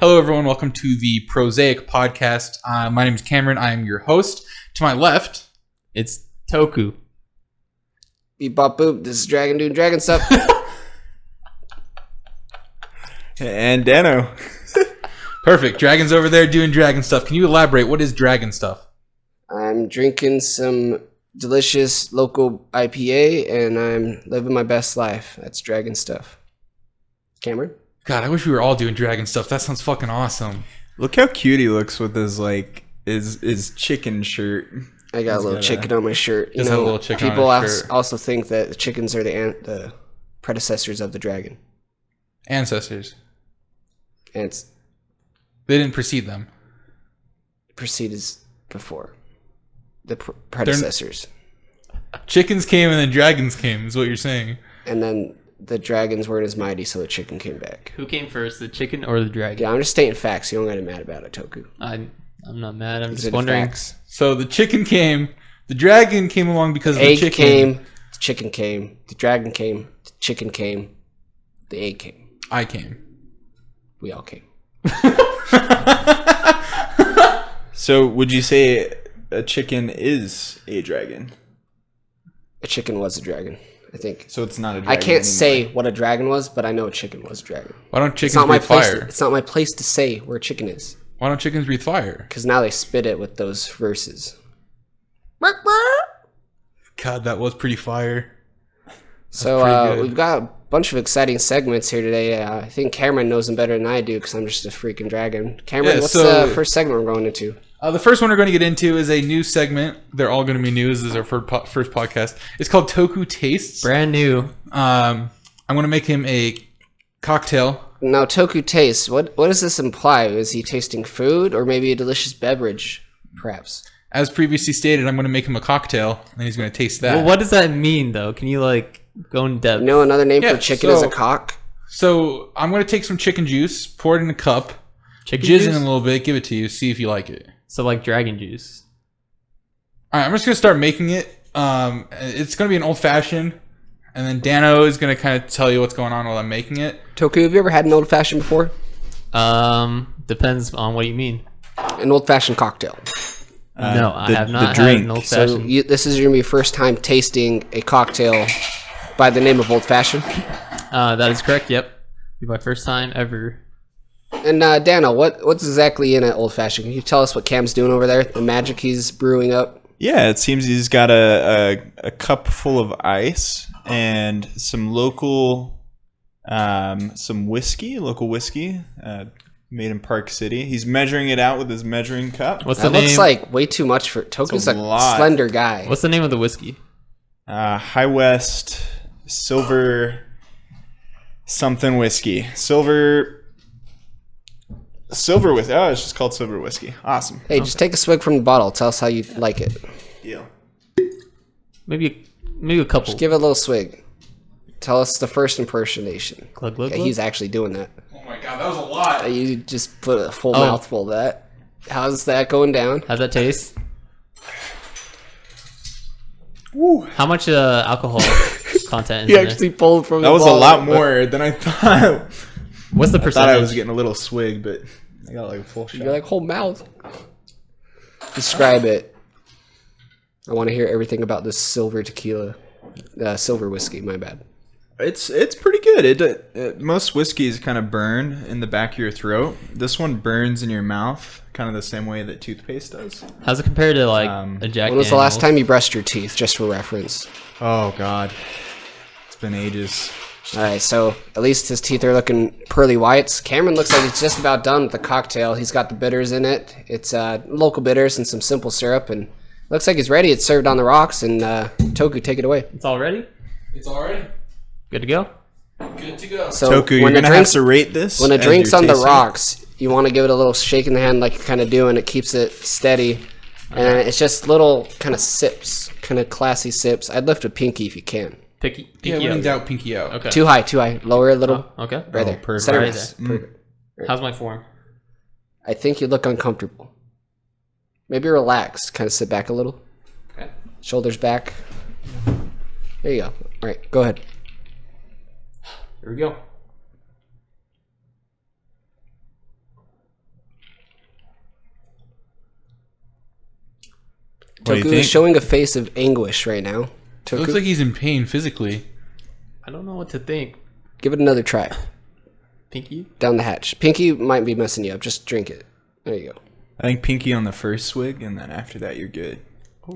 Hello, everyone. Welcome to the Prosaic podcast. My name is Cameron. I am your host. To my left, it's Toku. Beep bop boop. This is Dragon doing dragon stuff. And Dano. Perfect. Dragon's over there doing dragon stuff. Can you elaborate? What is dragon stuff? I'm drinking some delicious local IPA, and I'm living my best life. That's dragon stuff. Cameron? God, I wish we were all doing dragon stuff. That sounds fucking awesome. Look how cute he looks with his his chicken shirt. I got a little chicken on my shirt. Just have a little chicken people on his shirt. also think that the chickens are the predecessors of the dragon. Ancestors. And it's They didn't precede them. precedes before the predecessors. Chickens came and then dragons came, is what you're saying. And then the dragons weren't as mighty, so the chicken came back. Who came first, the chicken or the dragon? Yeah, I'm just stating facts. You don't gotta be mad about it, Toku. I'm not mad. I'm These just are the wondering. facts. So the chicken came, the dragon came along because of Egg the chicken. came, the chicken came, the dragon came, the chicken came, the egg came. I came. We all came. So would you say a chicken is a dragon? A chicken was a dragon, I think. So it's not a dragon I can't anymore. say what a dragon was, but I know a chicken was a dragon. Why don't It's chickens not my breathe place. fire? It's not my place to say where a chicken is, Why don't chickens breathe fire? because now they spit it with those verses. God, that was pretty fire. So pretty good. we've got a bunch of exciting segments here today. I think Cameron knows them better than I do, because I'm just a freaking dragon. Cameron, Yeah, what's so- the first segment we're going into? The first one we're going to get into is a new segment. They're all going to be new. This is our first podcast. It's called Toku Tastes. Brand new. I'm going to make him a cocktail. Now, Toku tastes. What does this imply? Is he tasting food or maybe a delicious beverage, perhaps? As previously stated, I'm going to make him a cocktail, and he's going to taste that. Well, what does that mean, though? Can you go in depth? You know another name Yeah, for chicken is so- a cock? So I'm going to take some chicken juice, pour it in a cup, Chicken jizz juice? in a little bit, give it to you, see if you like it. So like dragon juice. All right, I'm just going to start making it. It's going to be an old-fashioned, and then Dano is going to kind of tell you what's going on while I'm making it. Toku, have you ever had an old-fashioned before? Depends on what you mean. An old-fashioned cocktail. No, I have not the had drink. an old So fashioned. this is going to be your first time tasting a cocktail by the name of old-fashioned. That is correct. Yep. Be my first time ever. And Dano, what's exactly in an old-fashioned? Can you tell us what Cam's doing over there? The magic he's brewing up? Yeah, it seems he's got a cup full of ice and some local local whiskey made in Park City. He's measuring it out with his measuring cup. What's the That looks name? like way too much for... Toku's a a lot. slender guy. What's the name of the whiskey? High West Silver something whiskey. Silver whiskey. Oh, it's just called Silver Whiskey. Awesome. Hey, just take a swig from the bottle. Tell us how you like it. Deal. Maybe a couple. Just give it a little swig. Tell us the first impersonation. Glug, glug, Okay, glug. he's actually doing that. Oh my god, that was a lot. You just put a full Oh. mouthful of that. How's that going down? How's that taste? Woo. How much alcohol content He is in there? actually pulled from That the was a bottle, lot but- more than I thought. What's the I percentage? thought I was getting a little swig, but I got like a full shot. You're like, whole mouth. Describe it. I want to hear everything about this silver tequila. Silver whiskey, my bad. It's pretty good. Most whiskeys kind of burn in the back of your throat. This one burns in your mouth, kind of the same way that toothpaste does. How's it compared to like a Jack When was the last Daniel's? time you brushed your teeth, just for reference? Oh God, it's been ages. Alright, so at least his teeth are looking pearly whites. Cameron looks like he's just about done with the cocktail. He's got the bitters in it. It's local bitters and some simple syrup, and looks like he's ready. It's served on the rocks, and Toku, take it away. It's all ready? It's already Good to go? good to go. So Toku, you're when the gonna have drink's, to rate this. when the as drink's you're on the tasting it. rocks, you want to give it a little shake in the hand like you're kind of doing. It keeps it steady. And it's just little kind of sips, kind of classy sips. I'd lift a pinky if you can. Pinky Yeah, when in out. doubt, pinky out. Okay. Too high. Lower a little. Okay. Right there. perfect. Center Right mass. there. Perfect. How's my form? I think you look uncomfortable. Maybe relax. Kind of sit back a little. Okay. Shoulders back. There you go. All right, go ahead. Here we go. What do you Toku is think? showing a face of anguish right now. It Toku, looks like he's in pain physically. I don't know what to think. give it another try. Pinky? Down the hatch. Pinky might be messing you up. Just drink it. There you go. I think pinky on the first swig, and then after that, you're good.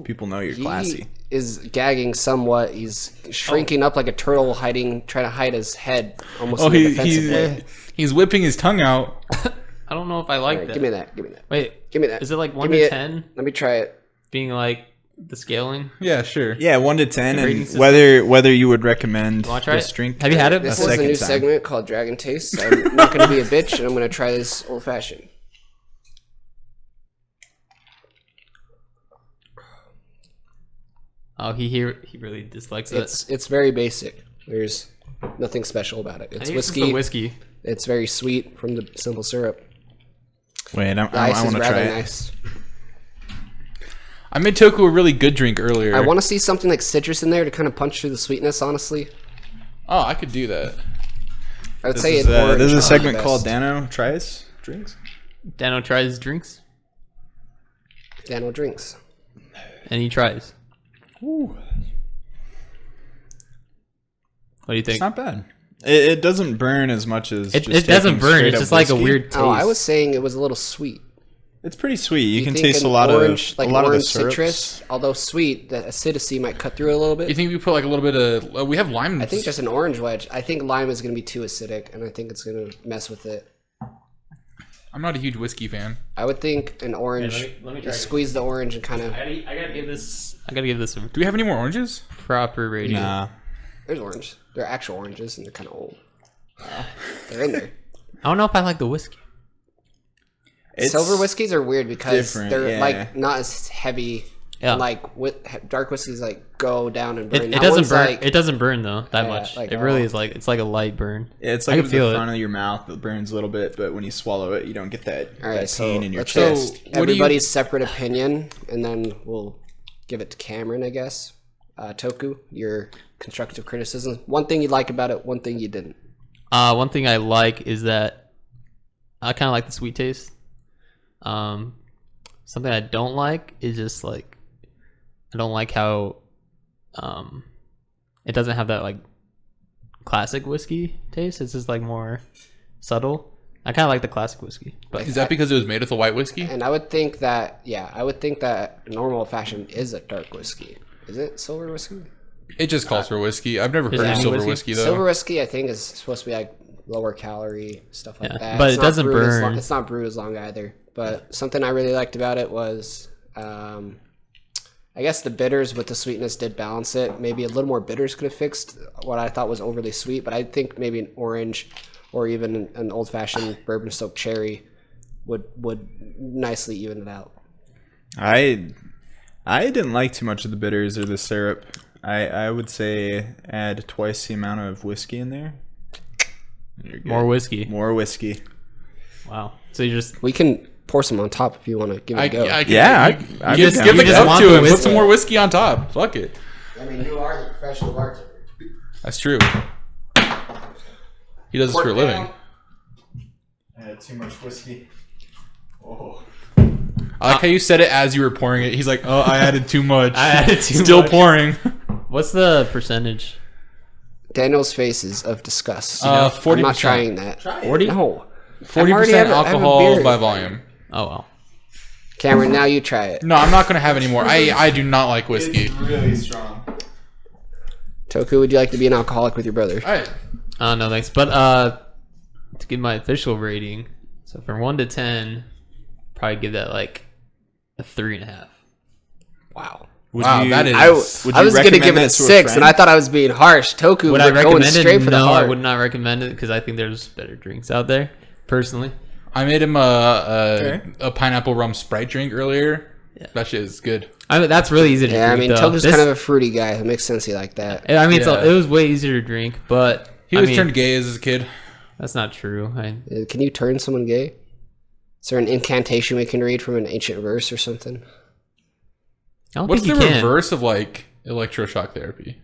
People know you're classy. He is gagging somewhat. He's shrinking up like a turtle, trying to hide his head almost Oh, in a defensive way. he's whipping his tongue out. I don't know if I like Alright, that. give me that. Give me that. Wait, Give me that. is it like 1 Give me to it. 10 Let me try it. being like the scaling? Yeah, sure. Yeah, 1 to 10, rating and system. whether you would recommend Wanna try this it? drink. Have you had it? This A is a second new time. segment called Dragon Taste. I'm not going to be a bitch, and I'm going to try this old fashioned. Oh, he really dislikes it. It's very basic. There's nothing special about it. I It's think it's just whiskey. the whiskey. It's very sweet from the simple syrup. Wait, The I ice is want to try rather it. nice. I made Toku a really good drink earlier. I want to see something like citrus in there to kind of punch through the sweetness. Honestly, Oh, I could do that. I would This say is, an orange this is a would be segment best. called Dano Tries Drinks. Dano tries drinks, Dano drinks. and he tries. Ooh, What do you think? it's not bad. It doesn't burn as much as It just doesn't taking burn. straight It's up just like a whiskey. weird taste. Oh, I was saying it was a little sweet. It's pretty sweet. You can think taste a an lot orange, of like a lot orange of the syrups. citrus, although sweet, the acidity might cut through it a little bit. You think we put like a little bit of? We have lime. I think just an orange wedge. I think lime is going to be too acidic, and I think it's going to mess with it. I'm not a huge whiskey fan. I would think an orange. let me you try it. squeeze the orange and kind of. I gotta give this. I gotta give this a Do we have any more oranges? proper rating. Nah, There's orange. They're actual oranges, and they're kind of old. They're in there. I don't know if I like the whiskey. it's Silver whiskeys are weird because different, they're yeah. like not as heavy. Yeah. And, like with dark whiskeys, like go down and burn. It That doesn't one's, burn. Like, It doesn't burn though that Yeah, much. like, It really oh. is like it's like a light burn. It's I like can at feel the it. front of your mouth. It burns a little bit, but when you swallow it, you don't get that, all right, that so pain in your let's chest. What do you- everybody's separate opinion, and then we'll give it to Cameron, I guess. Toku, your constructive criticism. One thing you like about it, one thing you didn't. One thing I like is that I kind of like the sweet taste. Something I don't like is just like I don't like how it doesn't have that like classic whiskey taste. It's just like more subtle. I kind of like the classic whiskey, but Is that because it was made with a white whiskey? And I would think that, I would think that normal fashion is a dark whiskey. Is it silver whiskey? It just calls for whiskey. I've never Is heard it of any silver whiskey? whiskey though. Silver whiskey, I think, is supposed to be like lower calorie stuff like Yeah, that. but It's it not doesn't brewed as burn. long- it's not brewed as long either. But something I really liked about it was, I guess the bitters with the sweetness did balance it. Maybe a little more bitters could have fixed what I thought was overly sweet. But I think maybe an orange or even an old fashioned bourbon soaked cherry would nicely even it out. I didn't like too much of the bitters or the syrup. I would say add twice the amount of whiskey in there. And you're good. more whiskey. More whiskey. Wow. So you just We can pour some on top if you want to give it a go. I just get give down the with cup that. to him. Want the Put some more whiskey on top. Fuck it. I mean, you are the professional bartender. That's true. He does this for a living. I had too much whiskey. Oh. I like how you said it as you were pouring it. He's like, "Oh, I added too much. I added too Still much. pouring." what's the percentage? Daniel's faces of disgust. 40%. I'm not trying that. 40? No. 40% alcohol by volume. Oh well. Cameron, now you try it. No, I'm not gonna have any more. I do not like whiskey. It's really strong. Toku, would you like to be an alcoholic with your brother? All right. No thanks. But to give my official rating, so from 1 to 10, probably give that like a 3.5. Wow. Wow, that is. I Would was you going to recommend give it a that to a 6, and friend? I thought I was being harsh. Toku Would was I going recommend straight it? for the No, heart. I would not recommend it because I think there's better drinks out there. Personally, I made him a pineapple rum Sprite drink earlier. Yeah. That shit is good. I mean that's really easy to Yeah, I drink. mean, though. Toku's This- kind of a fruity guy. It makes sense he like that. I mean, Yeah. it was way easier to drink, but He I was mean, turned gay as a kid. That's not true. Can you turn someone gay? Is there an incantation we can read from an ancient verse or something? I don't What's the think you can. reverse of like electroshock therapy?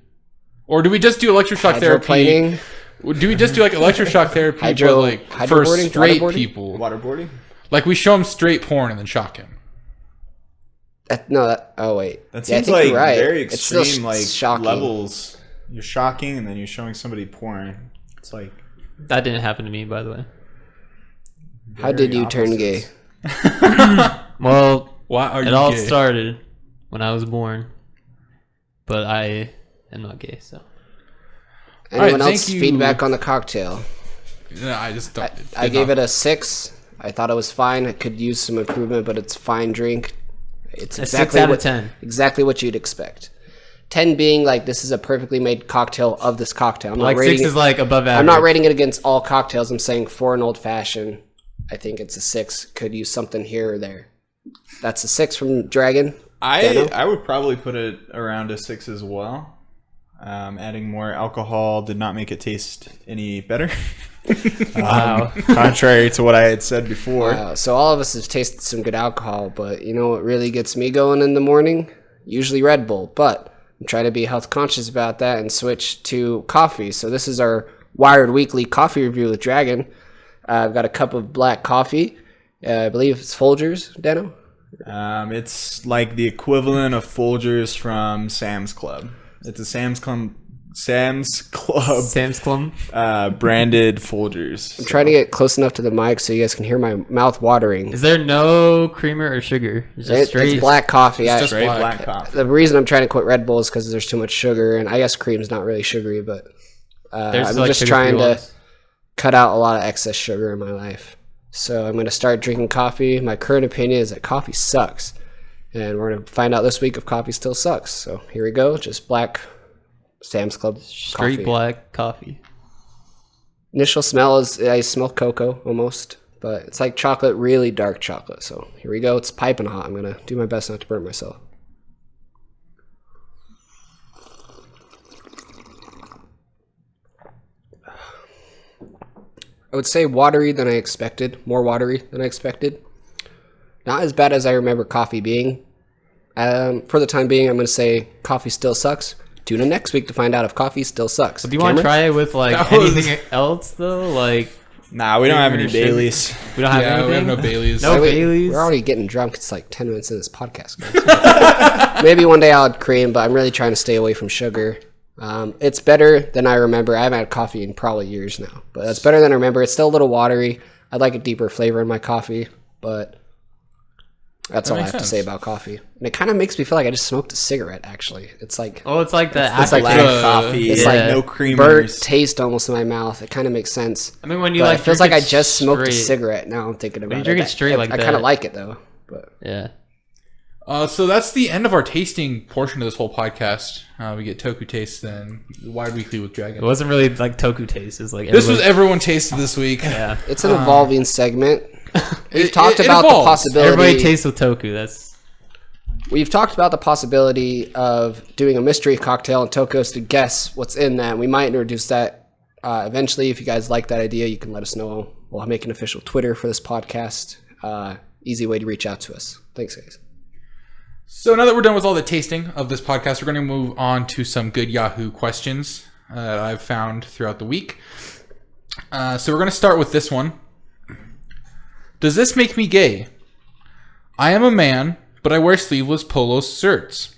Or do we just do electroshock therapy? Hydroplaning? Do we just do like electroshock therapy, but like for hydroboarding? straight Waterboarding? people? Waterboarding? Like we show him straight porn and then shock him. Oh wait. That Yeah, I seems think like you're right. very It's still extreme, like shocking. levels. You're shocking, and then you're showing somebody porn. It's like That didn't happen to me, by the way. How did you turn opposites. gay? Well, Why are it you all gay? started when I was born, but I am not gay, so. Anyone thank else you. feedback on the cocktail? No, I just don't. I gave it a 6. I thought it was fine. It could use some improvement, but it's fine drink. It's A 6 exactly out of what 10. exactly what you'd expect. 10 being like this is a perfectly made cocktail of this cocktail. I'm not Like rating 6 is like above average. I'm not rating it against all cocktails. I'm saying for an old fashioned, I think it's a 6. Could use something here or there. That's a 6 from Dragon. Dano? I would probably put it around a 6 as well. Adding more alcohol did not make it taste any better. Wow. Contrary to what I had said before. Wow. So all of us have tasted some good alcohol, but you know what really gets me going in the morning? Usually Red Bull, but I'm trying to be health conscious about that and switch to coffee. So this is our Wired Weekly coffee review with Dragon. I've got a cup of black coffee. I believe it's Folgers, Dano? It's like the equivalent of Folgers from Sam's Club. It's a Sam's Club Sam's Club. branded Folgers. I'm trying to get close enough to the mic so you guys can hear my mouth watering. Is there no creamer or sugar? It's just straight. It's black coffee. It's just Straight black. black coffee. The reason I'm trying to quit Red Bull is because there's too much sugar, and I guess cream's not really sugary, but There's I'm like just sugar-free trying to ones. cut out a lot of excess sugar in my life. So I'm going to start drinking coffee. My current opinion is that coffee sucks, and we're going to find out this week if coffee still sucks. So here we go, just black Sam's Club Straight coffee. black coffee. Initial smell is I smell cocoa almost, but it's like chocolate, really dark chocolate. So here we go. It's piping hot. I'm going to do my best not to burn myself. I would say watery than I expected. More watery than I expected. Not as bad as I remember coffee being. For the time being, I'm going to say coffee still sucks. Tune in next week to find out if coffee still sucks. Do you want to Cameron? try it with like That was- anything else though? Like Nah, we don't have any Sugar. Baileys. we don't have Yeah, anything. we have no Baileys. No Wait, Baileys. We're already getting drunk. It's like 10 minutes in this podcast, guys. Maybe one day I'll add cream, but I'm really trying to stay away from sugar. It's better than I remember. I haven't had coffee in probably years now, but it's better than I remember. It's still a little watery. I'd like a deeper flavor in my coffee, but that's That all I makes have to sense. say about coffee. And it kind of makes me feel like I just smoked a cigarette, actually. It's like Oh, it's like the It's like Black aftertaste. coffee. it's like no burnt creamers. taste almost in my mouth. It kind of makes sense. I mean, when you But like, it feels drink like I it just smoked a straight. cigarette. Now I'm thinking about you it. drink it straight like I kind that. of like it, though. But Yeah. So that's the end of our tasting portion of this whole podcast. We get Toku Taste, then Wide Weekly with It Dragon. wasn't really like Toku taste. It's like This was everybody- everyone tasted this week. yeah. it's an evolving segment. We've It- talked it about the evolves. possibility. Everybody tastes with Toku. That's We've talked about the possibility of doing a mystery cocktail and Tokos to guess what's in that. We might introduce that eventually. If you guys like that idea, you can let us know. We'll make an official Twitter for this podcast. Easy way to reach out to us. Thanks, guys. So now that we're done with all the tasting of this podcast, we're going to move on to some good Yahoo questions that I've found throughout the week. So we're going to start with this one. Does this make me gay? I am a man, but I wear sleeveless polo shirts.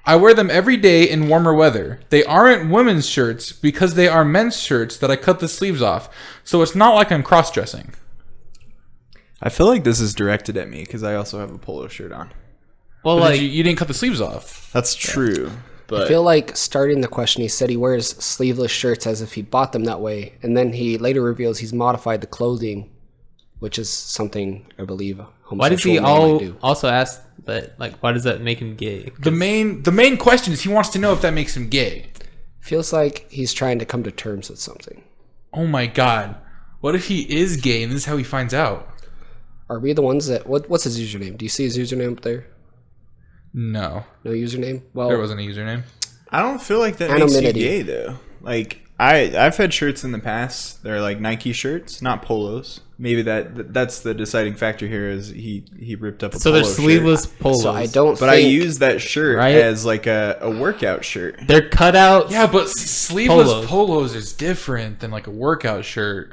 I wear them every day in warmer weather. They aren't women's shirts because they are men's shirts that I cut the sleeves off. So it's not like I'm cross-dressing. I feel like this is directed at me because I also have a polo shirt on. well, But like you didn't cut the sleeves off. That's true. But I feel like starting the question, he said he wears sleeveless shirts as if he bought them that way. And then he later reveals he's modified the clothing, which is something I believe a why does he homosexual man might do. also ask that? Like, why does that make him gay? The main question is he wants to know if that makes him gay. Feels like he's trying to come to terms with something. Oh my god. What if he is gay and this is how he finds out? Are we the ones that... What's his username? Do you see his username up there? No. No username? Well, There wasn't a username. I don't feel like that makes you Anonymity. gay though. Like I've had shirts in the past. They're like Nike shirts, not polos. Maybe that's the deciding factor here. Is he ripped up a So polo they're sleeveless shirt. polos. so I don't But I think... use that shirt Right? as like a workout shirt. They're cut out. Yeah, but sleeveless Polos. polos is different than like a workout shirt.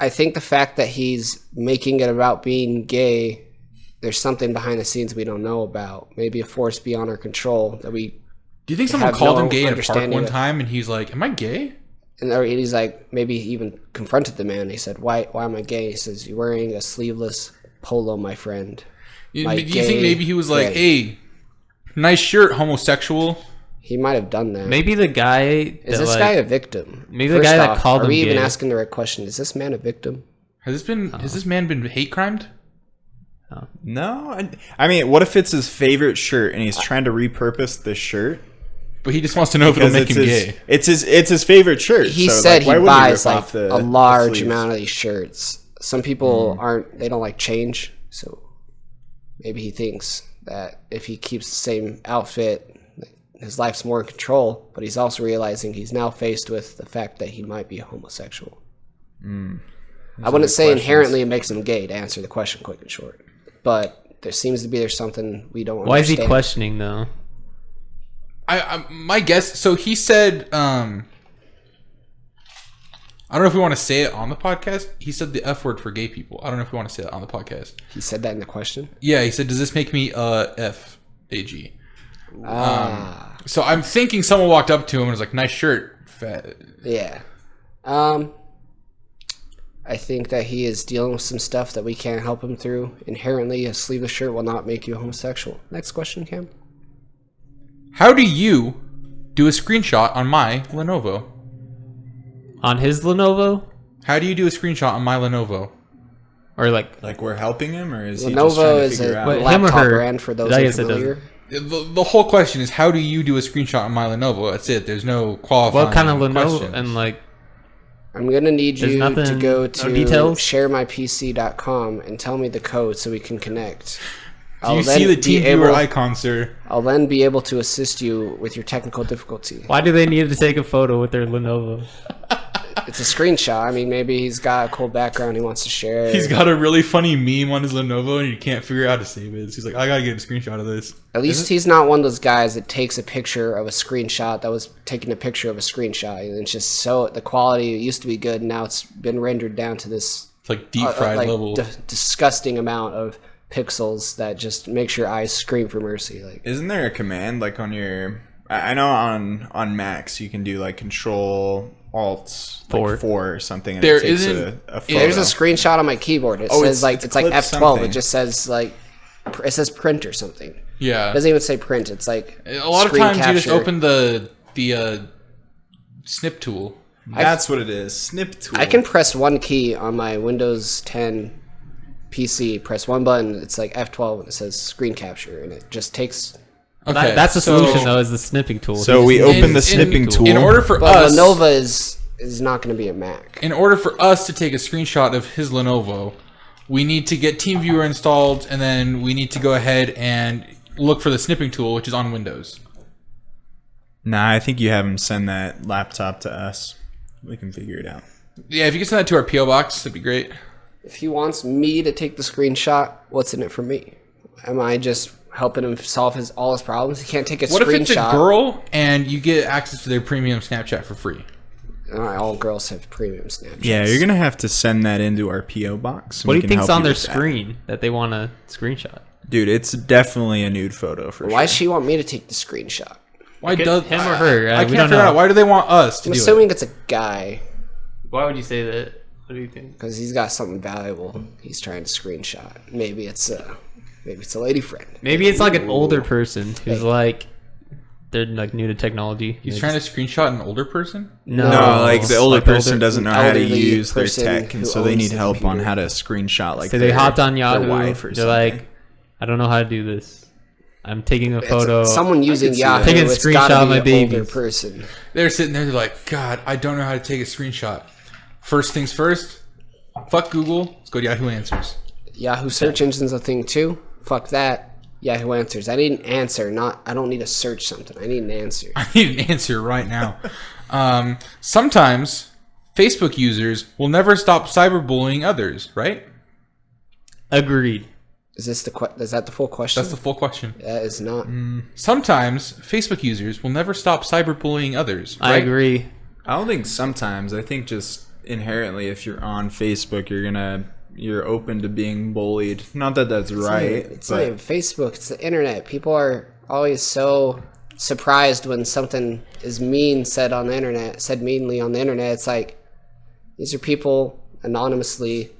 I think the fact that he's making it about being gay there's something behind the scenes we don't know about. Maybe a force beyond our control that we. Do you think someone have called no him gay in a park understanding one of. time and he's like, "Am I gay?" And or he's like, maybe he even confronted the man. He said, "Why am I gay?" He says, "You're wearing a sleeveless polo, my friend." Do My you think gay maybe he was like, friend. "Hey, nice shirt, homosexual"? He might have done that. Maybe the guy. Is this guy a victim? maybe the guy that off, called are him we even gay. asking the right question? Is this man a victim? Has this man been hate crimed? No, I mean, what if it's his favorite shirt and he's trying to repurpose the shirt? But he just wants to know if it'll make him gay. It's his favorite shirt. He so, said why he wouldn't buys rip like off the a large sleeves? amount of these shirts. Some people they don't like change, so maybe he thinks that if he keeps the same outfit, his life's more in control. But he's also realizing he's now faced with the fact that he might be a homosexual. I wouldn't say inherently it makes him gay, to answer the question quick and short, but there seems to be something we don't Why is understand. he questioning though? My guess. So he said, I don't know if we want to say it on the podcast. He said the F word for gay people. I don't know if we want to say that on the podcast. He said that in the question. Yeah, he said, "Does this make me F-A-G?" So I'm thinking someone walked up to him and was like, "Nice shirt, fat." Yeah. I think that he is dealing with some stuff that we can't help him through. Inherently, a sleeveless shirt will not make you a homosexual. Next question, Cam. How do you do a screenshot on my Lenovo? On his Lenovo, How do you do a screenshot on my Lenovo? or like Like we're helping him, or is he just trying Lenovo to is figure a out? Wait, him or laptop her? brand for those I guess it unfamiliar. The whole question is, how do you do a screenshot on my Lenovo? That's it. There's no qualifying what kind of Lenovo questions. and like I'm going to need There's you to nothing- go no to details? sharemypc.com and tell me the code so we can connect. Do you see the team viewer icon, sir? I'll then be able to assist you with your technical difficulty. why do they need to take a photo with their Lenovo? It's a screenshot. I mean, maybe he's got a cool background he wants to share. He's got a really funny meme on his Lenovo and you can't figure out how to save it. So he's like, I gotta get a screenshot of this. At least he's not one of those guys that takes a picture of a screenshot that was taking a picture of a screenshot. And it's just so, the quality used to be good, and now it's been rendered down to this It's like deep fried level. disgusting amount of pixels that just makes your eyes scream for mercy. Like, Isn't there a command like on your? I know on Macs you can do like Control Alt 4. 4 or something. And There it takes isn't- a photo. there's a screenshot on my keyboard. It Oh, says it's it's like clip F12. something. It just says like it says print or something. It Yeah. doesn't even say print. It's like A lot of screen times you just capture. open the snip tool. That's what it is. Snip tool. I can press one key on my Windows 10 PC. Press one button. It's like F12 and it says screen capture, and it just takes. Okay, That's the so- solution though, is the snipping tool. So we open the snipping tool. In order for But us, Lenovo is not going to be a Mac. in order for us to take a screenshot of his Lenovo, we need to get TeamViewer installed, and then we need to go ahead and look for the snipping tool, which is on Windows. Nah, I think you have him send that laptop to us. We can figure it out. Yeah, if you can send that to our PO box, that'd be great. If he wants me to take the screenshot, what's in it for me? Am I just helping him solve all his problems? He can't take a What screenshot. if it's a girl and you get access to their premium Snapchat for free? All right, all girls have premium Snapchats. Yeah, you're gonna have to send that into our PO box. and What do we you can think's help on their with that. screen that they want to screenshot? Dude? It's definitely a nude photo for Why sure. does she want me to take the screenshot? Why Get does him or her? I We can't don't figure know. out. Why do they want us to I'm do assuming it? it's a guy Why would you say that? What do you think? because he's got something valuable he's trying to screenshot. Maybe it's a lady friend. Maybe it's like an older person who's like they're like new to technology. He's trying to screenshot an older person. No, No, like the older like person doesn't know how to elderly use their person tech, and who so they owns need the help on computer. how to screenshot like So they their- hopped on their Yahoo. wife or They're something. like, I don't know how to do this. I'm taking a photo. Someone using see Yahoo. that. Taking a It's gotta screenshot of be my an older babies. person. They're sitting there. They're like, God, I don't know how to take a screenshot. First things first. Fuck Google. Let's go to Yahoo Answers. Yahoo search engine's a thing too. Fuck that. Yahoo Answers. I need an answer. I don't need to search something. I need an answer. I need an answer right now. Sometimes Facebook users will never stop cyberbullying others, right? Agreed. Is that the full question? That's the full question. That is not. Sometimes Facebook users will never stop cyberbullying others, right? I agree. I don't think sometimes. I think just inherently, if you're on Facebook, you're gonna you're open to being bullied. Not that that's right. It's not even Facebook. It's the internet. People are always so surprised when something is mean said on the internet, said meanly on the internet. It's like these are people anonymously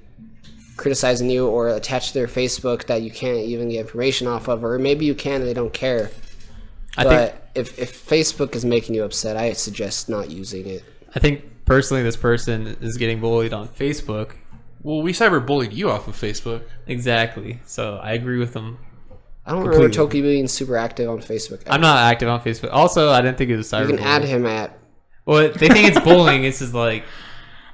criticizing you or attached to their Facebook that you can't even get information off of, or maybe you can and they don't care. But if Facebook is making you upset, I suggest not using it. I think personally this person is getting bullied on Facebook. Well, we cyberbullied you off of Facebook. Exactly. So I agree with them. I don't remember Toki being super active on Facebook. I'm not active on Facebook. Also, I didn't think it was cyberbullying. You can add him at. Well, they think it's bullying. It's just like.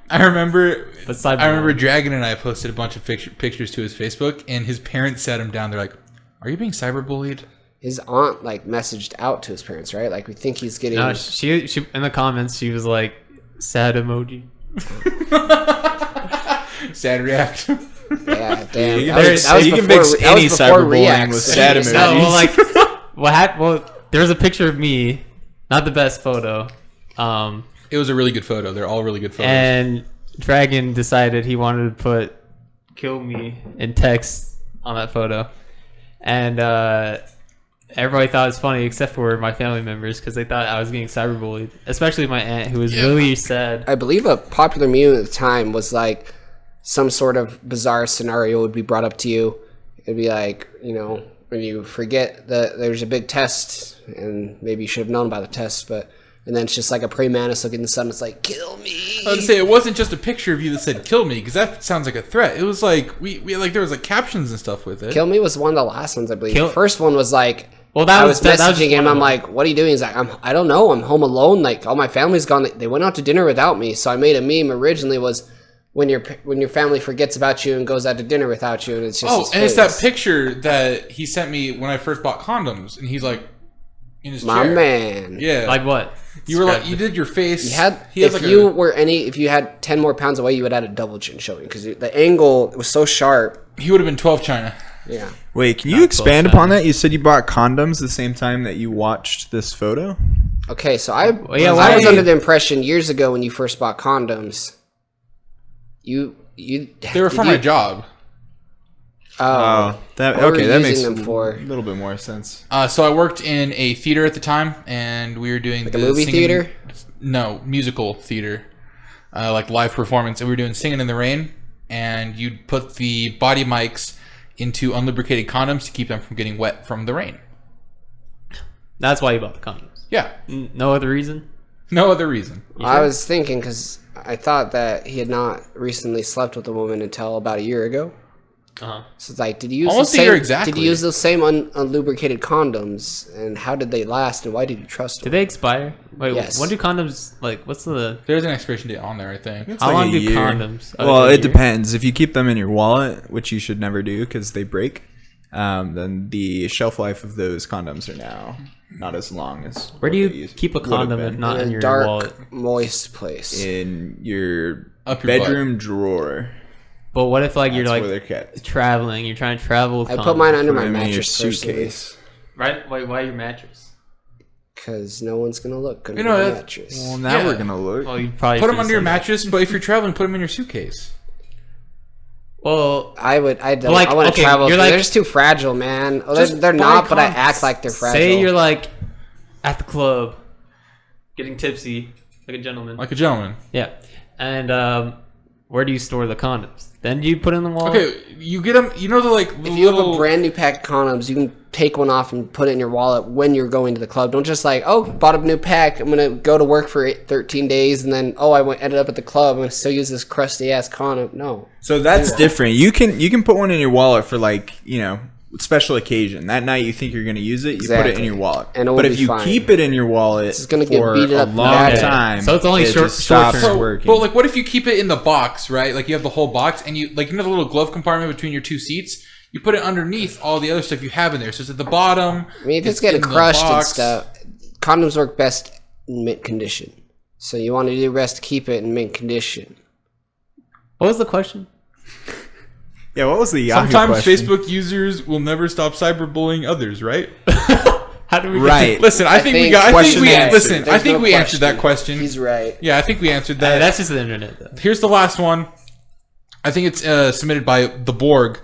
I remember cyberbullying. Dragon and I posted a bunch of pictures to his Facebook, and his parents sat him down. They're like, "Are you being cyberbullied?" His aunt messaged out to his parents, right? Like we think he's getting. No, she in the comments she was like, sad emoji. Sad react. Yeah, damn. You That can was fix before any cyberbullying with sad emojis. No, well, like what happened? Well, there was a picture of me, not the best photo. It was a really good photo. They're all really good photos. And Dragon decided he wanted to put "kill me" in text on that photo, and everybody thought it was funny except for my family members because they thought I was getting cyberbullied, especially my aunt who was really sad. I believe a popular meme at the time was like some sort of bizarre scenario would be brought up to you. It'd be like, when you forget that there's a big test and maybe you should have known about the test, and then it's just like a praying mantis looking in the sun. It's like, kill me. I was to say it wasn't just a picture of you that said "kill me" because that sounds like a threat. It was like we like there was like captions and stuff with it. Kill me was one of the last ones, I believe. The first one was like, I was messaging him. I'm like, what are you doing? He's like, I don't know. I'm home alone. Like all my family's gone. They went out to dinner without me. So I made a meme originally was when your family forgets about you and goes out to dinner without you, and it's just it's that picture that he sent me when I first bought condoms, and he's like in his my chair. Man. Yeah, like what? You were like, you did your face. If you had 10 more pounds away, you would have a double chin showing because the angle was so sharp. He would have been 12 China. Yeah. Wait, can you expand upon that? You said you bought condoms the same time that you watched this photo? Okay, so I was under the impression years ago when you first bought condoms, they were for my job. That makes a little bit more sense. So I worked in a theater at the time, and we were doing a movie theater. No, musical theater, like live performance, and we were doing "Singing in the Rain." And you'd put the body mics into unlubricated condoms to keep them from getting wet from the rain. That's why you bought the condoms. Yeah. No other reason. No other reason. I was thinking because I thought that he had not recently slept with a woman until about a year ago. Uh-huh. So it's like, did you use almost a year exactly? Did you use those same unlubricated condoms, and how did they last, and why did you trust them? Did they expire? Wait, yes. When do condoms what's the? There's an expiration date on there, I think. How long do condoms? Well, it depends. If you keep them in your wallet, which you should never do because they break, then the shelf life of those condoms are now not as long as. Where do you keep a condom if not in your dark, wallet? Moist place. In your bedroom drawer. But what if you're traveling? You're trying to travel with I condoms. put mine under my in mattress your suitcase. Right? Why your mattress? Because no one's gonna look under my mattress. Well, now we're gonna look. Well, you probably put them under your mattress, but if you're traveling, put them in your suitcase. Well, I want to travel. They're just too fragile, man. They're not, but I act like they're fragile. Say you're like at the club, getting tipsy, like a gentleman. Like a gentleman. Yeah, and where do you store the condoms? Then you put in the wallet. Okay, you get them. You know if you have a brand new pack of condoms, you can take one off and put it in your wallet when you're going to the club. Don't just bought a new pack. I'm gonna go to work for 13 days and then ended up at the club. I'm gonna still use this crusty ass condom. No. So that's different. You can put one in your wallet for special occasion. That night you think you're going to use it, you put it in your wallet. But if you keep it in your wallet for a long time, so it's only short stops term. working. But what if you keep it in the box, right? Like you have the whole box, and you the little glove compartment between your two seats. You put it underneath all the other stuff you have in there. So it's at the bottom. I mean, if it's getting crushed and stuff, condoms work best in mint condition. So you want to do your best to keep it in mint condition. What was the question? Yeah, what was the Yahoo Sometimes question? Facebook users will never stop cyberbullying others, right? How do we Listen, I think we answered that question. He's right. Yeah, I think we answered that. That's just the internet, though. Here's the last one. I think it's submitted by the Borg.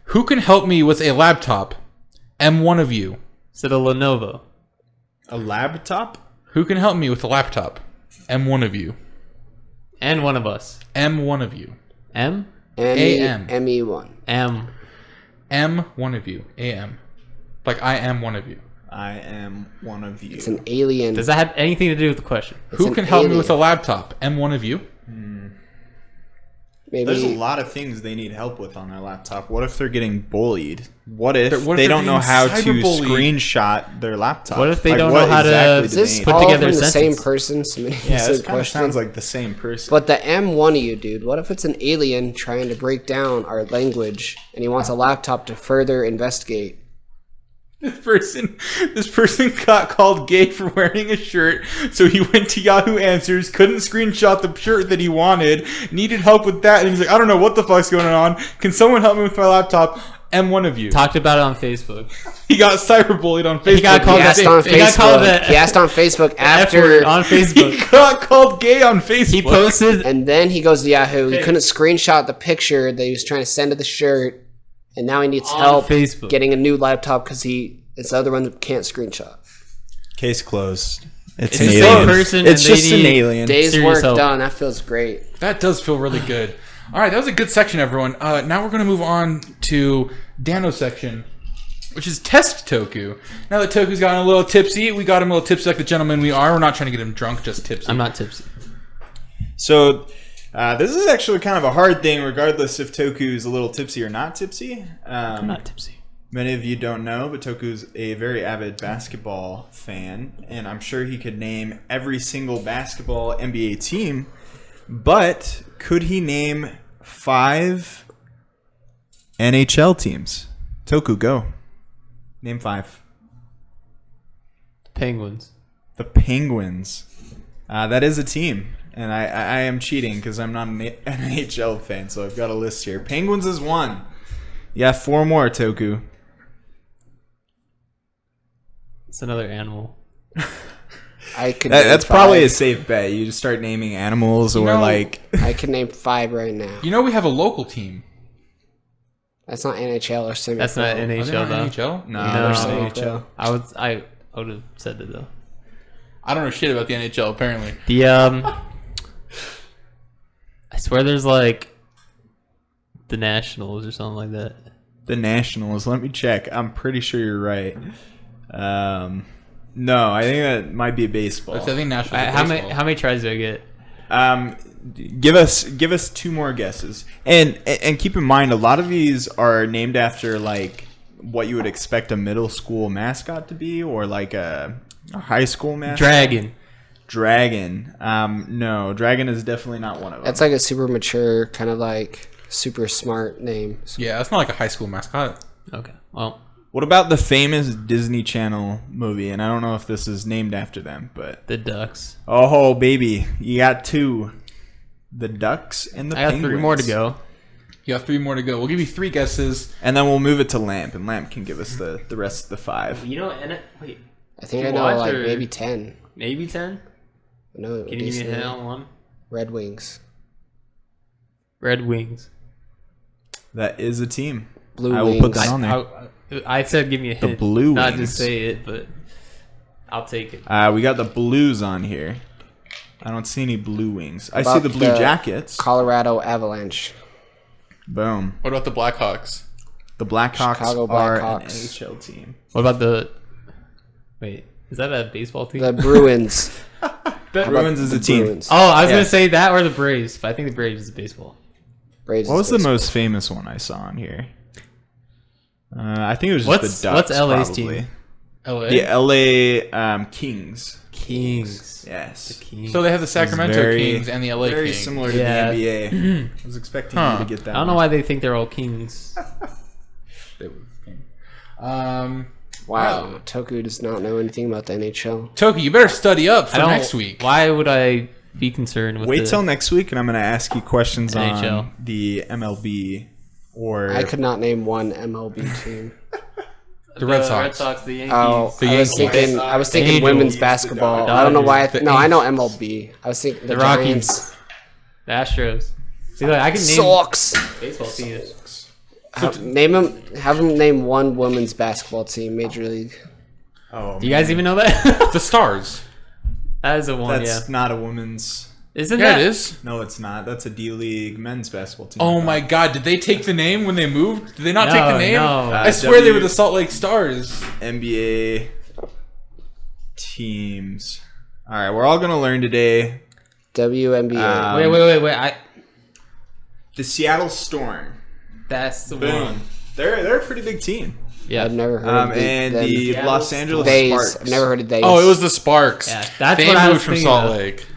Who can help me with a laptop? M1 of you. Is it a Lenovo? A laptop? Who can help me with a laptop? M1 of you. And one of us. M1 of you. M? A-M. M-E-1. M. M1 of you. A-M. Like I am one of you. I am one of you. It's an alien. Does that have anything to do with the question? Who can help me with a laptop? M1 of you. Maybe. There's a lot of things they need help with on their laptop. What if they're getting bullied? What if they don't know how to screenshot their laptop? What if they don't know how to Is this put all together from a the sentence? same person submitting Yeah, the this kind of question? sounds like the same person. But the M1 of you, dude, what if it's an alien trying to break down our language and he wants a laptop to further investigate? This person got called gay for wearing a shirt, so he went to Yahoo Answers, couldn't screenshot the shirt that he wanted, needed help with that, and he's like, I don't know what the fuck's going on. Can someone help me with my laptop? M1 of you. Talked about it on Facebook. He got cyberbullied on Facebook. He got called He asked on Facebook after on Facebook. He got called gay on Facebook. He posted, and then he goes to Yahoo. He couldn't screenshot the picture that he was trying to send to the shirt, and now he needs help Facebook. getting a new laptop because this other one can't screenshot. Case closed. It's the an same alien. person. It's and just an alien. Days Serious work help. done. That feels great. That does feel really good. All right, that was a good section, everyone. Now we're going to move on to Dano's section, which is Test Toku. Now that Toku's gotten a little tipsy, we got him a little tipsy like the gentleman we are. We're not trying to get him drunk, just tipsy. I'm not tipsy. So this is actually kind of a hard thing, regardless if Toku's a little tipsy or not tipsy. I'm not tipsy. Many of you don't know, but Toku's a very avid basketball fan, and I'm sure he could name every single basketball NBA team. But could he name 5 NHL teams? Toku, go. Name 5. Penguins. The Penguins. That is a team. And I am cheating because I'm not an NHL fan, so I've got a list here. Penguins is 1. Yeah, 4 more, Toku. It's another animal. That's probably a safe bet. You just start naming animals I can name 5 right now. You know we have a local team. That's not NHL or semi. That's not Are they NHL not though. NHL? No, They're no. NHL. I would have said it though. I don't know shit about the NHL, apparently. The I swear there's like the Nationals or something like that. The Nationals. Let me check. I'm pretty sure you're right. No, I think that might be baseball. I think National. How many tries do I get? Give us 2 more guesses. And keep in mind, a lot of these are named after like what you would expect a middle school mascot to be, or like a high school mascot. Dragon. No, Dragon is definitely not one of them. That's like a super mature, kind of like super smart name. Yeah, that's not like a high school mascot. Okay. Well, what about the famous Disney Channel movie? And I don't know if this is named after them, but the Ducks. oh baby, you got 2. The Ducks and the Penguins. I got 3 more to go. You have 3 more to go. We'll give you 3 guesses. And then we'll move it to Lamp, and Lamp can give us the rest of the 5. You know, wait. I think I know like maybe 10. Maybe 10? No, Can you give me a hint on one? Red Wings. Red Wings. That is a team. Blue I will Wings. put that on there. I said give me a hint. The Blue Not Wings. just say it, but I'll take it. We got the Blues on here. I don't see any Blue Wings. I see the Blue Jackets. Colorado Avalanche. Boom. What about the Blackhawks? The Blackhawks Chicago are Blackhawks. an NHL team. What about the... Wait, is that a baseball team? The Bruins. Bruins is a team. Bruins? Oh, I was going to say that or the Braves, but I think the Braves is baseball. Braves What was is the baseball. most famous one I saw on here? I think it was just the Ducks. What's LA's probably. team? LA. The LA Kings. Kings. Yes. The Kings. So they have the Sacramento Very- Kings and the LA Very Kings. similar to Yeah. the NBA. I was expecting you to get that. I don't know why they think they're all kings. They were Kings. Wow. Toku does not know anything about the NHL. Toki, you better study up for next week. Why would I be concerned with Wait till next week, and I'm going to ask you questions NHL. on the MLB or I could not name one MLB team. The Red Sox. Red Sox, the Yankees. Oh, The Yankees. I was thinking Angels. women's The basketball. Dodgers. I don't know why. The No, I know Angels. MLB. I was thinking The the Rockies. Giants. The Astros. See, like, I can name Sucks. baseball teams. Have him name one women's basketball team, Major League. Oh, Do you guys even know that? The Stars. That is a one, That's not a women's. Isn't Yeah, that? it is. No, it's not. That's a D-League men's basketball team. Oh my God! Did they take the name when they moved? Did they not No, take the name? no. I swear they were the Salt Lake Stars. NBA teams. All right, we're all gonna learn today. WNBA. Wait. The Seattle Storm. That's the Boom. one. They're a pretty big team. Yeah. I've never heard of And the them. Los Angeles Days. Sparks. I've never heard of Days. Oh, it was the Sparks. Yeah, that's they what I was moved from thinking Salt of. Lake.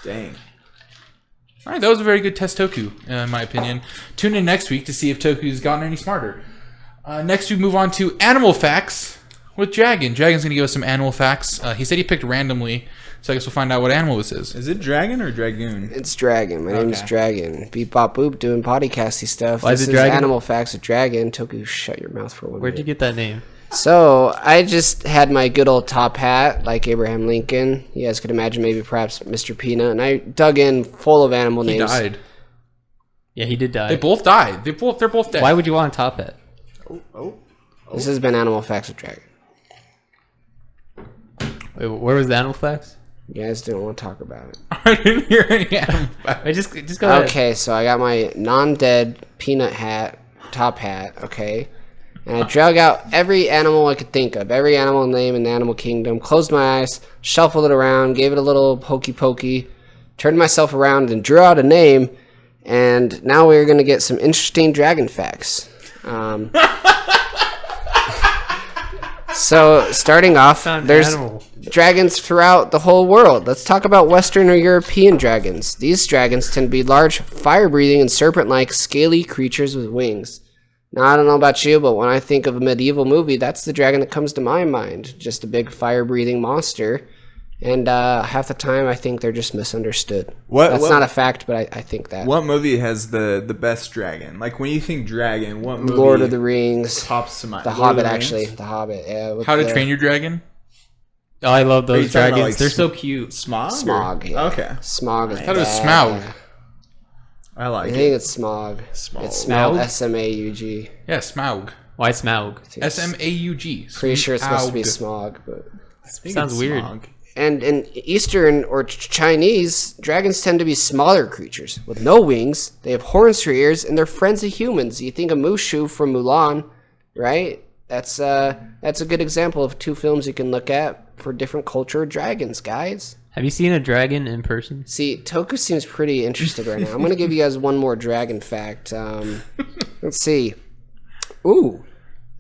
Dang. All right, that was a very good test, Toku, in my opinion. Tune in next week to see if Toku's gotten any smarter. Next, we move on to animal facts with Dragon. Dragon's going to give us some animal facts. He said he picked randomly, so I guess we'll find out what animal this is. Is it Dragon or Dragoon? It's Dragon. My name's Dragon. Beep bop boop doing podcasty stuff. Why is This it Dragon? Animal Facts with Dragon. Toku, shut your mouth for one Where'd you minute. get that name? So, I just had my good old top hat, like Abraham Lincoln. You guys could imagine maybe perhaps Mr. Peanut. And I dug in full of animal He names. died. Yeah, he did die. They both died. They're both dead. Why would you want a top hat? This has been Animal Facts with Dragon. Wait, where was the animal facts? You guys didn't want to talk about it. I didn't hear any animal facts. Wait, just go ahead. Okay, so I got my non-dead peanut hat, top hat, okay? And I drug out every animal I could think of, every animal name in the animal kingdom, closed my eyes, shuffled it around, gave it a little pokey, turned myself around and drew out a name, and now we're going to get some interesting dragon facts. So, starting off, Found there's animal. dragons throughout the whole world. Let's talk about Western or European dragons. These dragons tend to be large, fire-breathing, and serpent-like, scaly creatures with wings. Now, I don't know about you, but when I think of a medieval movie, that's the dragon that comes to my mind. Just a big fire-breathing monster. And half the time, I think they're just misunderstood. That's not a fact, but I think that. What movie has the best dragon? Like when you think dragon, what movie? Lord of the Rings. Pops to mind. The Lord Hobbit, of the actually. Rings? The Hobbit, yeah. with How to the Train Your Dragon? Oh, I love Are you those talking about, dragons. like, They're so cute. Smog. Smog, or- yeah. Okay. Smog is I thought it was bad. Smaug. I like I it. think it's Smog. Smaug. It's spelled Smaug? S-M-A-U-G. Yeah, Smaug. Why Smaug? S-M-A-U-G. Pretty sure it's supposed to be Smaug. Smog, but... I think Sounds it's weird. Smaug. And in Eastern or Chinese, dragons tend to be smaller creatures with no wings. They have horns for ears, and they're friends of humans. You think of Mushu from Mulan, right? That's a good example of two films you can look at for different culture of dragons, guys. Have you seen a dragon in person? See, Toku seems pretty interested right now. I'm going to give you guys one more dragon fact. Let's see. Ooh,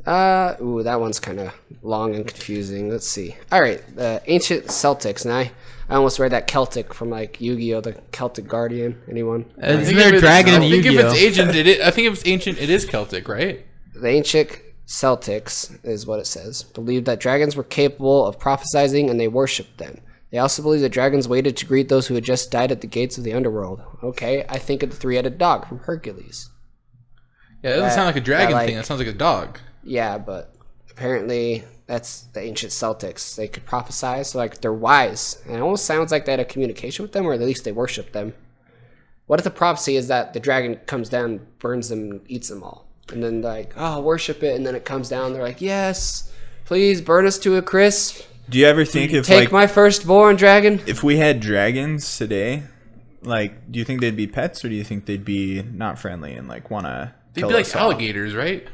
that one's kind of long and confusing. Let's see. All right, the ancient Celtics. And I almost read that Celtic from like Yu-Gi-Oh, the Celtic Guardian. Anyone? Isn't there a dragon in I think if Yu-Gi-Oh? it's ancient, I think if it's ancient, it is Celtic, right? The ancient Celtics is what it says. Believed that dragons were capable of prophesizing, and they worshipped them. They also believed that dragons waited to greet those who had just died at the gates of the underworld. Okay, I think of the three-headed dog from Hercules. Yeah, that doesn't sound like a dragon like- thing. That sounds like a dog. Yeah, but apparently that's the ancient Celtics. They could prophesy, so like they're wise. And it almost sounds like they had a communication with them, or at least they worship them. What if the prophecy is that the dragon comes down, burns them, and eats them all? And then they're like, oh, worship it, and then it comes down, they're like, yes, please burn us to a crisp. Do you ever think if Take like my firstborn dragon. if we had dragons today, like do you think they'd be pets or do you think they'd be not friendly and like wanna They'd kill be like us all? alligators, right?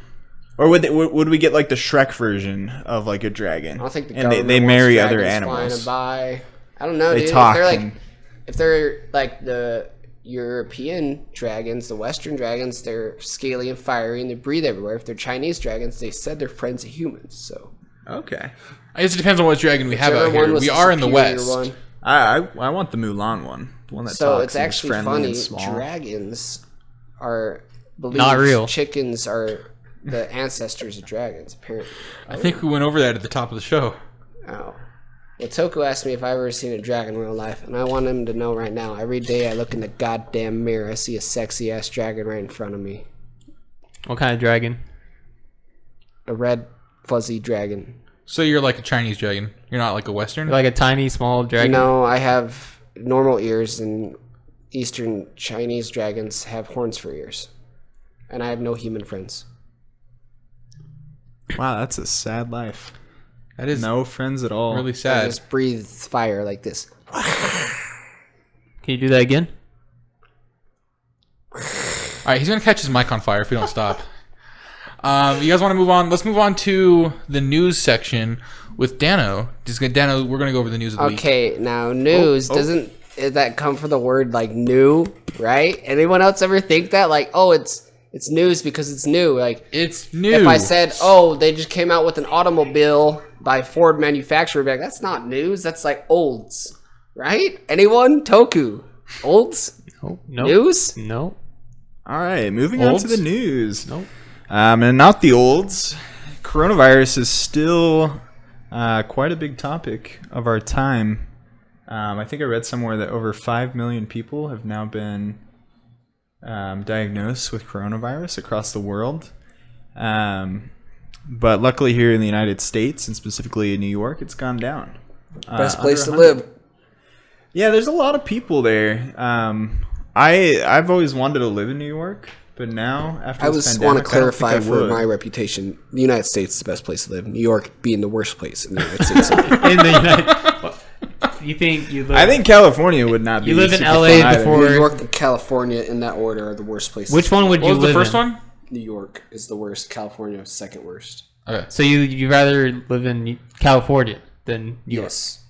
Or would we get like the Shrek version of like a dragon? I don't think the and government they wants marry other dragons animals. flying by. I don't know, They dude. talk If and- they're like the European dragons, the Western dragons, they're scaly and fiery and they breathe everywhere. If they're Chinese dragons, they said they're friends of humans. So Okay. I guess it depends on what dragon we have whichever out here. one was We the are in the superior West. one. I want the Mulan one. The one that So talks it's and is actually friendly funny. and small. Dragons are believed Not real. Chickens are the ancestors of dragons. Apparently. I think we went over that at the top of the show. Oh. Well, Toku asked me if I've ever seen a dragon in real life, and I want him to know right now. Every day I look in the goddamn mirror, I see a sexy ass dragon right in front of me. What kind of dragon? A red, fuzzy dragon. So you're like a Chinese dragon. You're not like a Western. Like a tiny, small dragon? No, I have normal ears and Eastern Chinese dragons have horns for ears. And I have no human friends. Wow, that's a sad life. That is No friends at all. really I sad. just breathe fire like this. Can you do that again? All right, he's gonna catch his mic on fire if we don't stop. You guys want to move on? Let's move on to the news section with Dano. Dano, we're gonna go over the news of the week. Okay, now news doesn't that come from the word like new, right? Anyone else ever think that like, oh, it's news because it's new? Like, It's new. if I said, oh, they just came out with an automobile by Ford manufacturer, back, that's not news. That's like olds, right? Anyone? Toku, olds, Oh, no. news. No. All right, moving on to Olds? the news. Nope. And not the olds. Coronavirus is still quite a big topic of our time. I think I read somewhere that over 5 million people have now been diagnosed with coronavirus across the world. But luckily here in the United States, and specifically in New York, it's gone down. Best place to under 100. live. Yeah, there's a lot of people there. I've always wanted to live in New York, but now after I this just want to pandemic, I don't think clarify I for would. my reputation: the United States is the best place to live. New York being the worst place in the United States. In the United... You think you live... I think California would not be. You live in super LA fun either. before- New York and California, in that order, are the worst places. Which one would What you was the live first in? one? New York is the worst. California is second worst. Okay. So you rather live in California than New York? Yes,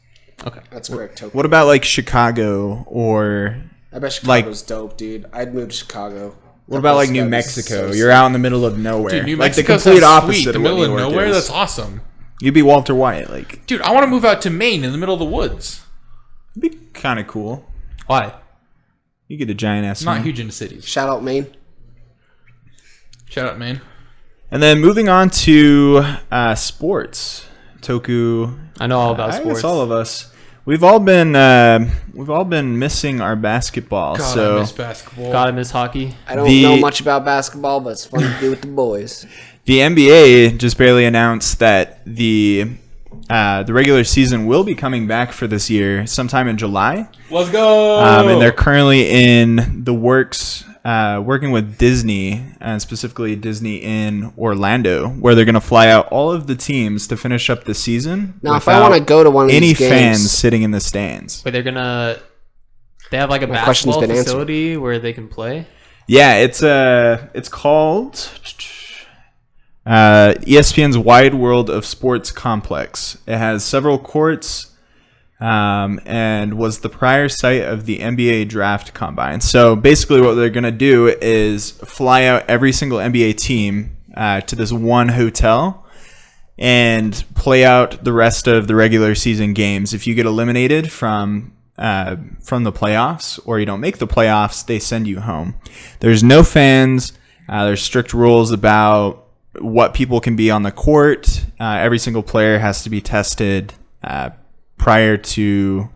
Okay. that's correct. Toku. What about like Chicago or I bet like- Chicago's dope, dude. I'd move to Chicago. what about like That New place Mexico? gotta be so You're out in the middle of nowhere. Dude, New like the Mexico complete sounds opposite sweet. of The what middle of New York nowhere. is. That's awesome. You'd be Walter White. Like, Dude, I want to move out to Maine in the middle of the woods. it'd be kind of cool. Why? You get a giant ass. I'm not swing. huge into cities. Shout out Maine. Shout out Maine. And then moving on to sports, Toku. I know all about I sports. guess all of us. We've all been missing our basketball. God, so I miss basketball. God, I miss hockey. I don't The- know much about basketball, but it's fun to do with the boys. the NBA just barely announced that the regular season will be coming back for this year sometime in July. Let's go. And they're currently in the works, working with Disney, and specifically Disney in Orlando, where they're going to fly out all of the teams to finish up the season. Now, if I want to go to one of any these games, fans sitting in the stands. But they have like a My question's basketball been answered. facility where they can play. Yeah, it's called ESPN's Wide World of Sports Complex. It has several courts, and was the prior site of the NBA Draft Combine. So basically what they're going to do is fly out every single NBA team to this one hotel and play out the rest of the regular season games. If you get eliminated from the playoffs or you don't make the playoffs, they send you home. There's no fans. There's strict rules about what people can be on the court. Every single player has to be tested prior to,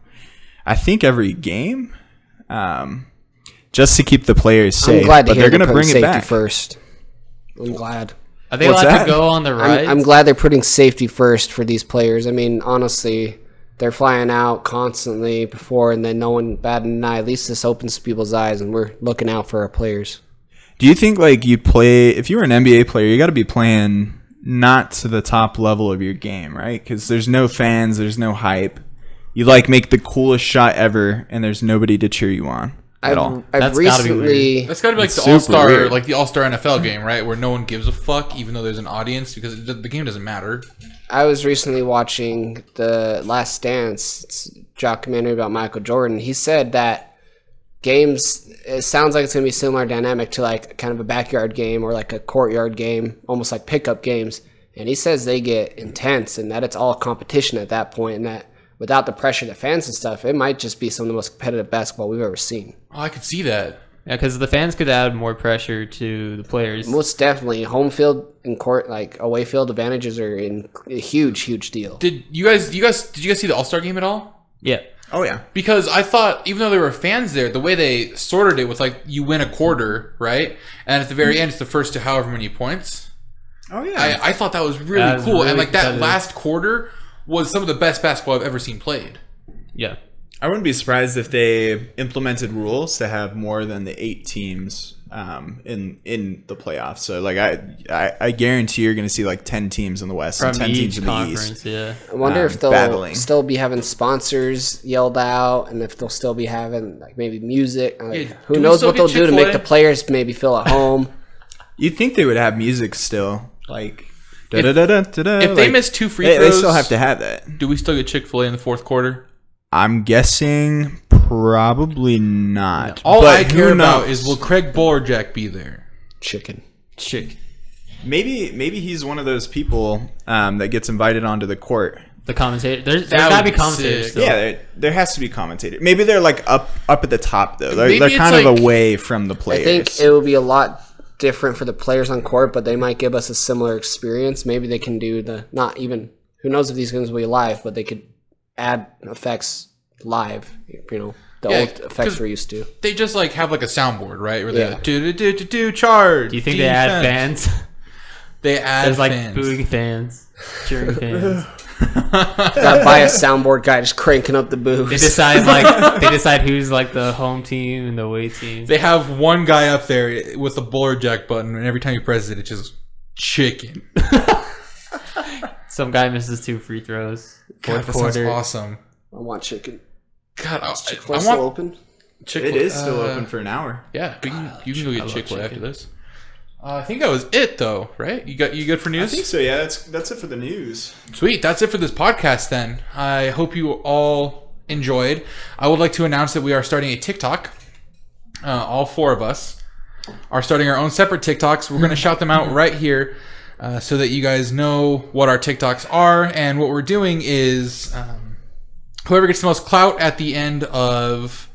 I think, every game, just to keep the players safe. I'm glad to but hear they're going to putting bring it safety back. first. I'm glad. Are they What's allowed that? to go on the rides? I'm glad they're putting safety first for these players. I mean, honestly, they're flying out constantly before, and then no one batting an eye. At least this opens people's eyes, and we're looking out for our players. Do you think like you play, if you were an NBA player, you got to be playing not to the top level of your game, right? Because there's no fans, there's no hype. You like make the coolest shot ever, and there's nobody to cheer you on at all. I've That's gotta be recently. That's got to be like It's the super all-star, weird. like the all-star NFL game, right? Where no one gives a fuck, even though there's an audience, because the game doesn't matter. I was recently watching The Last Dance. It's a documentary about Michael Jordan. He said that games, it sounds like it's going to be similar dynamic to like kind of a backyard game or like a courtyard game, almost like pickup games. And he says they get intense and that it's all competition at that point, and that without the pressure of the fans and stuff, it might just be some of the most competitive basketball we've ever seen. Oh, I could see that. Yeah, because the fans could add more pressure to the players. Most definitely, home field and court, like away field advantages are in a huge deal. Did you guys see the all-star game at all? Yeah. Oh yeah. Because I thought, even though there were fans there, the way they sorted it was like you win a quarter, right? And at the very end, it's the first to however many points. Oh yeah. I thought that was really That was cool. really And like that competitive. last quarter was some of the best basketball I've ever seen played. Yeah. I wouldn't be surprised if they implemented rules to have more than the 8 teams in the playoffs. So like I guarantee you're going to see like 10 teams in the West From and 10 teams each in the conference, East. yeah. I wonder if they'll battling. still be having sponsors yelled out, and if they'll still be having like maybe music. Like, Yeah, who do we knows still what they'll get do to make the Chick-fil-A? players maybe feel at home. You'd think they would have music still, like If if they miss 2 free they throws, still have to have that. do we still get Chick-fil-A in the fourth quarter? I'm guessing probably not. All But I care who about knows? is will Craig Bolerjack be there? Chicken. Chick. Maybe he's one of those people that gets invited onto the court. The commentator. There's That gotta would be be commentators. sick. Still. Yeah, there has to be commentator. Maybe they're like up at the top though. Maybe They're it's kind of like- away from the players. I think it will be a lot different for the players on court, but they might give us a similar experience. Maybe they can do the not even. Who knows if these games will be live, but they could add effects live. You know, the Yeah, old effects 'cause we're used to. They just like have like a soundboard, right? Where Yeah. they do charge. Do you think they add fans? They add There's like fans. booing fans, cheering fans. Gotta buy a soundboard guy just cranking up the boos. They decide who's like the home team and the away team. They have one guy up there with the Bolerjack button, and every time he presses it, it's just chicken. Some guy misses 2 free throws. God, Fourth that sounds quarter. I awesome. want chicken. God, I Chick-fil-A want still open? Chick-fil-A. it is still open for an hour. Yeah, you can go get love Chick-fil-A after chicken. this. I think that was it, though, right? You good for I news? think so. Yeah, that's it for the news. Sweet. That's it for this podcast then. I hope you all enjoyed. I would like to announce that we are starting a TikTok. All 4 of us are starting our own separate TikToks. We're going to shout them out right here so that you guys know what our TikToks are. And what we're doing is whoever gets the most clout at the end of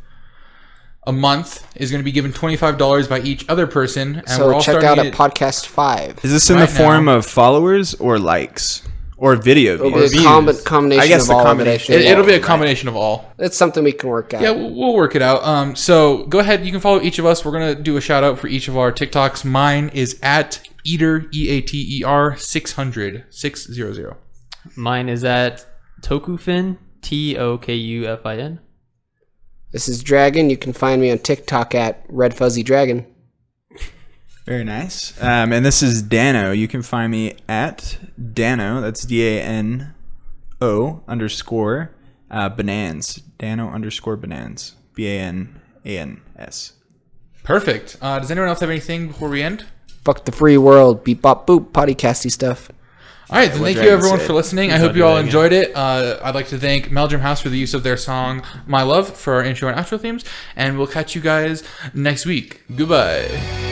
a month is going to be given $25 by each other person. And we're So all check out starting a it. podcast 5. Is this in Right the form now. of followers or likes or video It'll views? be a combination I guess of the all combination. of it. I think. It'll be a Right. combination of all. It's something we can work out. Yeah, we'll work it out. So go ahead. You can follow each of us. We're going to do a shout out for each of our TikToks. Mine is at Eater, EATER 600. Mine is at Tokufin, TOKUFIN. This is Dragon. You can find me on TikTok at Red Fuzzy Dragon. Very nice. And this is Dano. You can find me at Dano. That's DANO _ Banans. Dano _ Banans. BANANS. Perfect. Does anyone else have anything before we end? Fuck the free world. Beep bop boop. Podcasty stuff. All right, then what thank you Dragon everyone said. for listening. I Please hope don't you do all that again. enjoyed it. I'd like to thank Meldrum House for the use of their song "My Love" for our intro and outro themes, and we'll catch you guys next week. Goodbye.